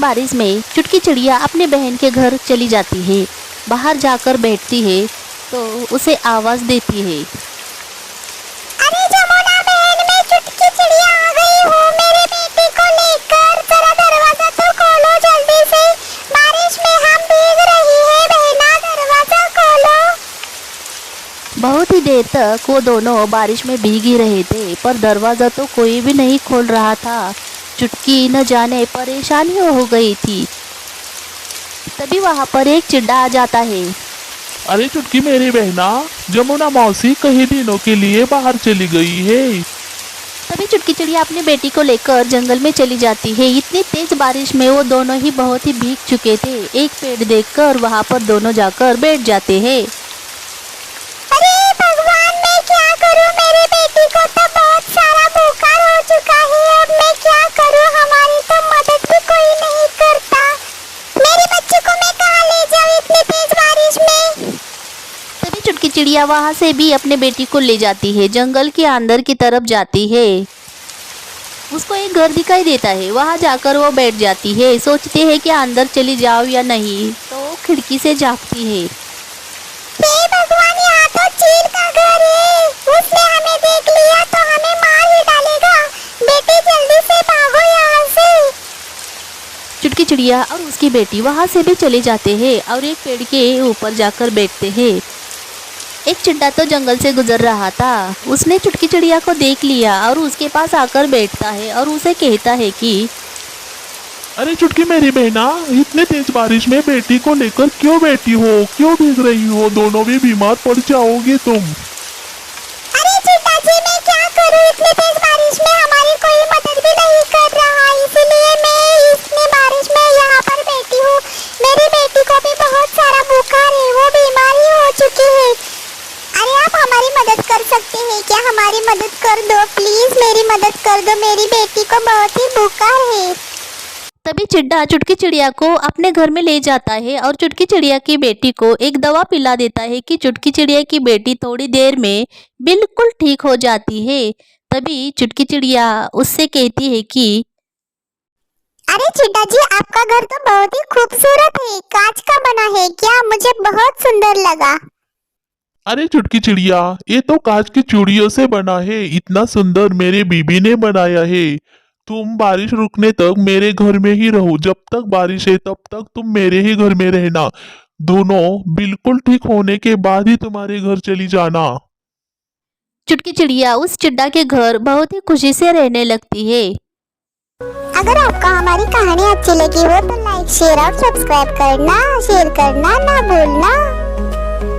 बारिश में चुटकी चिड़िया अपने बहन के घर चली जाती है। बाहर जाकर बैठती है तो उसे आवाज देती है। अरे जमुना बहन, मैं चुटकी चिड़िया आ गई हूँ मेरे बेटे को लेकर। जरा दरवाजा तो खोलो जल्दी से, बारिश में हम भीग रही है बहना, दरवाजा खोलो। बहुत ही देर तक वो दोनों बारिश में भीग ही रहे थे, पर दरवाजा तो कोई भी नहीं खोल रहा था। चुटकी न जाने परेशानी हो गई थी। तभी वहां पर एक चिड्डा आ जाता है। अरे चुटकी मेरी बहना, जमुना मौसी कई दिनों के लिए बाहर चली गई है। तभी चुटकी चिड़िया अपनी बेटी को लेकर जंगल में चली जाती है। इतनी तेज बारिश में वो दोनों ही बहुत ही भीग चुके थे। एक पेड़ देखकर वहां पर दोनों जाकर बैठ जाते हैं। अरे भगवान, मैं क्या करूँ, मेरे बेटी को तो बहुत सारा बुखार हो चुका है। अब मैं क्या करूँ, हमारी तो मदद भी कोई नहीं करता। मेरे बच्चे को मैं कहाँ ले जाऊँ इतनी तेज बारिश में। तभी चुटकी चिड़िया वहां से भी अपने बेटी को ले जाती है। जंगल के अंदर की तरफ जाती है। उसको एक घर दिखाई देता है। वहां जाकर वो बैठ जाती है। सोचती है कि अंदर चली जाओ या नहीं, तो खिड़की से झांकती है। हे भगवान, यहाँ तो चील का घर है। उसने हमें देख लिया तो हमें मार ही डालेगा। बेटी जल्दी से भागो यहाँ से। चुटकी चिड़िया और उसकी बेटी वहां से भी चले जाते हैं और एक पेड़ के ऊपर जाकर बैठते हैं। एक चिड्डा तो जंगल से गुजर रहा था। उसने चुटकी चिड़िया को देख लिया और उसके पास आकर बैठता है और उसे कहता है कि अरे चुटकी मेरी बहना, इतने तेज बारिश में बेटी को लेकर क्यों बैठी हो, क्यों भीग रही हो? दोनों भी बीमार पड़ जाओगे तुम। अरे चिट्टा जी, मैं क्या करूँ, इतनी तेज बारिश में हमारी कोई मदद भी नहीं कर रहा, इसलिए मैं इतनी बारिश में यहाँ पर बैठी हूँ। मेरी बेटी को भी बहुत सारा बुखार है, वो बीमार ही हो चुकी है। अरे आप हमारी मदद कर सकते हैं क्या? हमारी मदद कर दो प्लीज, मेरी मदद कर दो, मेरी बेटी को बहुत ही बुखार है। तभी चिड्डा चुटकी चिड़िया को अपने घर में ले जाता है और चुटकी चिड़िया की बेटी को एक दवा पिला देता है कि चुटकी चिड़िया की बेटी थोड़ी देर में बिल्कुल ठीक हो जाती है। तभी चुटकी चिड़िया उससे कहती है कि अरे चिड्डा जी, आपका घर तो बहुत ही खूबसूरत है, कांच का बना है क्या? मुझे बहुत सुंदर लगा। अरे चुटकी चिड़िया, ये तो कांच की चूड़ियों से बना है। इतना सुंदर मेरे बीबी ने बनाया है। तुम बारिश रुकने तक मेरे घर में ही रहो। जब तक बारिश है तब तक तुम मेरे ही घर में रहना। दोनों बिल्कुल ठीक होने के बाद ही तुम्हारे घर चली जाना। चुटकी चिड़िया उस चिड्डा के घर बहुत ही खुशी से रहने लगती है। अगर आपको हमारी कहानी अच्छी लगी हो तो लाइक, शेयर और सब्सक्राइब करना, शेयर करना ना भूलना।